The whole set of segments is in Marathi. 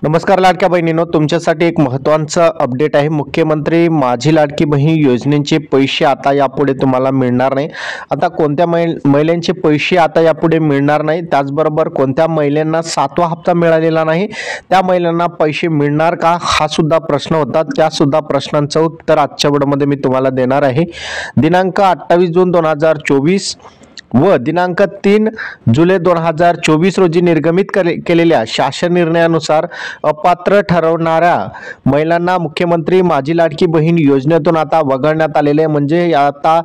नमस्कार लाडक्या बहिणींनो, तुमच्यासाठी एक महत्त्वाचा अपडेट आहे। मुख्यमंत्री माझी लाडकी बहीण योजनेचे पैसे आता यापुढे तुम्हाला मिळणार नाही। आता कोणत्या महिलांचे पैसे आता यापुढे मिळणार नाही, त्याचबरोबर कोणत्या महिलांना 7वा हप्ता मिळालेला नाही त्या महिलांना पैसे मिळणार का, हा सुद्धा प्रश्न होता। त्या सुद्धा प्रश्नांचं उत्तर आजच्या व्हिडिओमध्ये मी तुम्हाला देणार आहे। दिनांक 28 जून 2024 व दिनांक 3 जुलै 2024 रोजी निर्गमित केलेल्या शासन निर्णयानुसार अपात्र ठरवणाऱ्या महिलांना मुख्यमंत्री माझी लाडकी बहीण योजनेतून आता वगळण्यात आलेले आहे। म्हणजे आता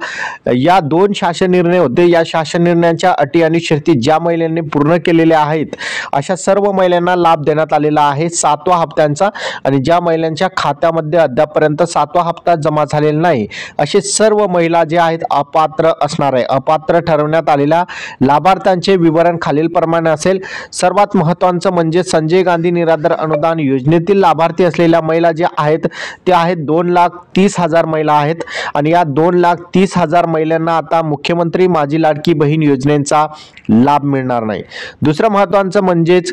या 2 शासन निर्णय होते। या शासन निर्णयाच्या अटी आणि शर्ती ज्या महिलांनी पूर्ण केलेल्या आहेत अशा सर्व महिलांना लाभ देण्यात आलेला आहे 7वा हप्त्यांचा, आणि ज्या महिलांच्या खात्यामध्ये अद्यापर्यंत 7वा हप्ता जमा झालेला नाही असे सर्व महिला जे आहेत अपात्र असणार आहे। अपात्र ठरवण्यात आलेल्या लाभार्थ्यांचे विवरण खालील प्रमाणे असेल। सर्वात महत्त्वाचं म्हणजे संजय गांधी निराधार अनुदान योजनेतील लाभार्थी असलेल्या महिला जे आहेत ते आहेत 2,30,000 महिला आहेत, आणि या 2,30,000 महिलांना आता मुख्यमंत्री माझी लाडकी बहीण योजनेचा लाभ मिळणार नाही। दुसरं महत्त्वाचं म्हणजेच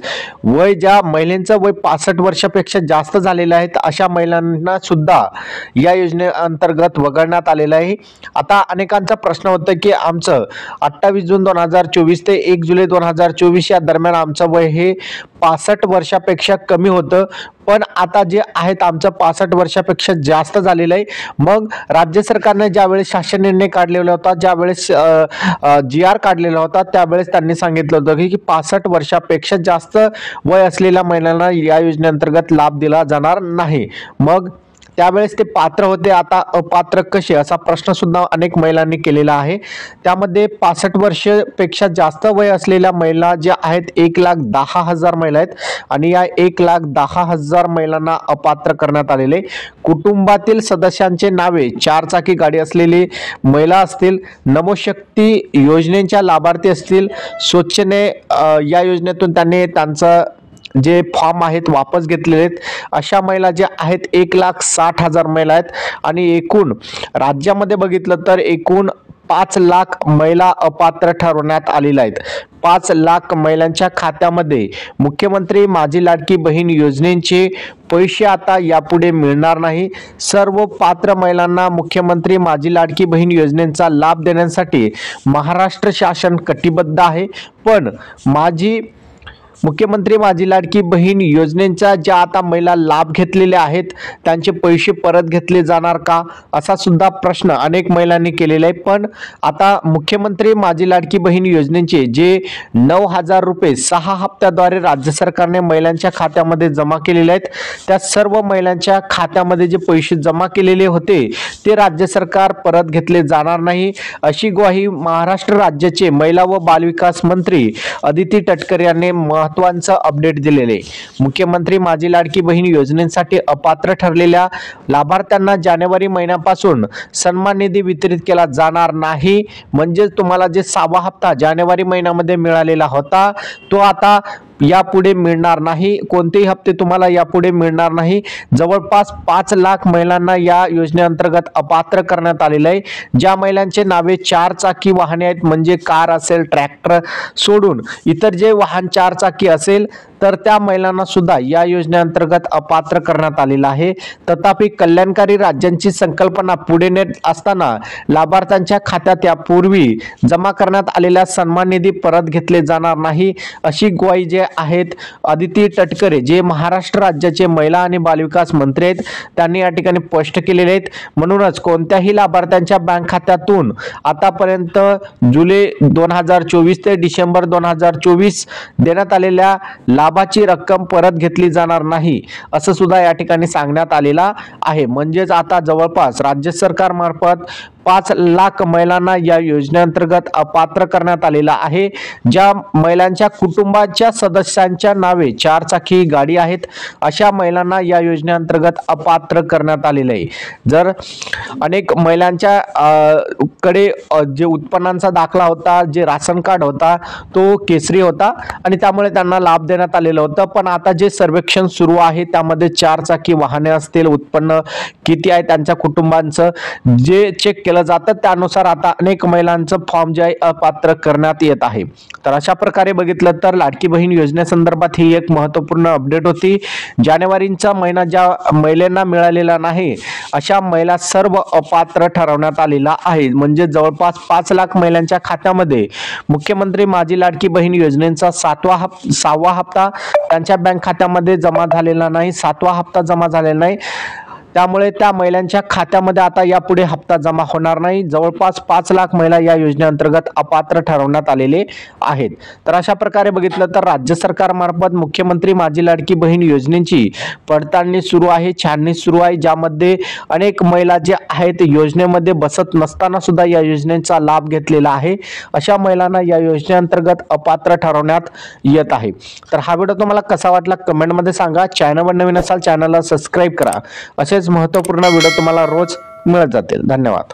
ज्या महिलांचं वय 65 वर्षापेक्षा जास्त झालेलं आहे अशा महिलांना सुद्धा या योजनेअंतर्गत वगळण्यात आलेलं आहे। आता अनेकांचा प्रश्न होता की आमचं 28 जून 2024 ते 1 जुलै 2024 या दरम्यान आमचं वय हे 65 वर्षापेक्षा कमी होतं, पण आता जे आहेत आमचं 65 वर्षापेक्षा जास्त झालेलं आहे। मग राज्य सरकारने ज्यावेळेस शासन निर्णय काढलेला होता, ज्यावेळेस GR काढलेला होता, त्यावेळेस त्यांनी सांगितलं होतं की 65 वर्षापेक्षा जास्त वय असलेल्या महिलांना या योजनेअंतर्गत लाभ दिला जाणार नाही। मग त्यावेळेस ते पात्र होते, आता अपात्र कसे, असा प्रश्न सुद्धा अनेक महिलांनी केलेला आहे। त्यामध्ये 65 वर्षापेक्षा जास्त वय असलेल्या महिला ज्या आहेत 1,10,000 महिला आहेत, आणि या 1,10,000 महिलांना अपात्र करण्यात आलेले। कुटुंबातील सदस्यांचे नावे 4 चाकी गाडी असलेली महिला असतील, नमोशक्ती योजनेच्या लाभार्थी असतील, स्वच्छने या योजनेतून त्यांनी त्यांचं जे फॉर्म आहेत वापस घेतलेले आहेत अशा महिला ज्या आहेत 1,60,000 महिला आहेत, आणि एकूण राज्यामध्ये बघितलं तर एकूण 5 लाख महिला अपात्र ठरवण्यात आलेल्या आहेत। 5 लाख महिलांच्या खात्यामध्ये मुख्यमंत्री माझी लाडकी बहीण योजनेचे पैसे आता यापुढे मिळणार नाही। सर्व पात्र महिलांना मुख्यमंत्री माझी लाडकी बहीण योजनेचा लाभ देण्यासाठी महाराष्ट्र शासन कटिबद्ध आहे, पण मुख्यमंत्री माझी लाडकी बहीण योजनेचा ज्या आता महिला लाभ घेतलेले आहेत त्यांचे पैसे परत घेतले जाणार का, असा सुद्धा प्रश्न अनेक महिलांनी केलेला आहे। पण आता मुख्यमंत्री माझी लाडकी बहीण योजनेचे जे 9,000 रुपये 6 हप्त्याद्वारे राज्य सरकारने महिलांच्या खात्यामध्ये जमा केलेले आहेत, त्या सर्व महिलांच्या खात्यामध्ये जे पैसे जमा केलेले होते ते राज्य सरकार परत घेतले जाणार नाही, अशी ग्वाही महाराष्ट्र राज्याचे महिला व बालविकास मंत्री अदिती तटकरे यांनी महत्त्वाचं अपडेट दिलेले। मुख्यमंत्री माझी लाडकी बहीण योजनेसाठी अपात्र ठरलेल्या लाभार्थ्यांना जानेवारी महिन्यापासून सन्मान निधी वितरित केला जाणार नाही। म्हणजे तुम्हाला जे 6वा हप्ता जानेवारी महिन्यामध्ये मिळालेला होता तो आता यापुढे मिळणार नाही। कोणतेही हप्ते तुम्हाला यापुढे मिळणार नाही। जवळपास 5 लाख महिलांना या योजनेअंतर्गत अपात्र करण्यात आलेले आहे। ज्या महिलांचे नावे 4 चाकी वाहने आहेत, म्हणजे कार असेल, ट्रॅक्टर सोडून इतर जे वाहन 4 चाकी असेल तर त्या महिलांना सुद्धा या योजनेअंतर्गत अपात्र करण्यात आलेला आहे। तथापि कल्याणकारी राज्यांची संकल्पना पुढे नेत असताना लाभार्थ्यांच्या खात्यात यापूर्वी जमा करण्यात आलेला सन्मान निधी परत घेतले जाणार नाही, अशी ग्वाही जे आहेत अदिती तटकरे जे महाराष्ट्र राज्याचे महिला आणि बालविकास मंत्री आहेत त्यांनी या ठिकाणी स्पष्ट केलेले आहेत। म्हणूनच कोणत्याही लाभार्थ्यांच्या बँक खात्यातून आतापर्यंत जुलै 2024 ते डिसेंबर 2024 देण्यात आलेल्या लाभाची रक्कम परत घेतली जाणार नाही, असं सुद्धा या ठिकाणी सांगण्यात आलेला आहे। म्हणजेच आता जवळपास राज्य सरकार मार्फत 5 लाख महिलांना या योजनेअंतर्गत अपात्र करण्यात आलेला आहे। ज्या महिलांच्या कुटुंबाच्या सदस्यांच्या नावे 4 चाकी गाडी आहेत अशा महिलांना या योजनेअंतर्गत अपात्र करण्यात आलेले आहे। जर अनेक महिलांच्या कडे जे उत्पन्नाचा दाखला होता, जे राशन कार्ड होता तो केसरी होता, आणि त्यामुळे त्यांना लाभ देण्यात आलेलं होतं। पण आता जे सर्वेक्षण सुरू आहे त्यामध्ये 4 चाकी वाहने असतील, उत्पन्न किती आहे त्यांच्या कुटुंबांचं जे चेक केलं जातं, त्यानुसार आता अनेक महिलांचं फॉर्म जे आहे अपात्र करण्यात येत आहे. तर अशा प्रकारे बघितलं तर लाडकी बहीण योजनेसंदर्भात ही एक महत्त्वपूर्ण अपडेट होती. जानेवारीचा महिना ज्या महिलांना मिळालेला नाही अशा महिला सर्व अपात्र ठरवण्यात आलेला आहे. म्हणजे जवळपास 5 लाख महिलांच्या खात्यामध्ये मुख्यमंत्री माझी लाडकी बहीण योजनेचा 6वा हप्ता त्यांच्या बँक खात्यामध्ये जमा झालेला नाही, 7वा हप्ता जमा झालेला नाही. त्यामुळे त्या महिलांच्या खात्यामध्ये आता यापुढे हप्ता जमा होणार नाही. जवळपास 5 लाख महिला या योजनेअंतर्गत अपात्र ठरवण्यात आलेले आहेत. तर अशा प्रकारे बघितलं तर राज्य सरकारमार्फत मुख्यमंत्री माझी लाडकी बहीण योजनेची पडताळणी सुरू आहे, छाननी सुरू आहे, ज्यामध्ये अनेक महिला जे आहेत योजनेमध्ये बसत नसताना सुद्धा या योजनेचा लाभ घेतलेला आहे. अशा महिलांना या योजनेअंतर्गत अपात्र ठरवण्यात येत आहे. तर हा व्हिडिओ तुम्हाला कसा वाटला कमेंटमध्ये सांगा. चॅनलवर नवीन असाल चॅनलला सबस्क्राईब करा. असेच महत्त्वपूर्ण व्हिडिओ तुम्हाला रोज मिळत जातील. धन्यवाद.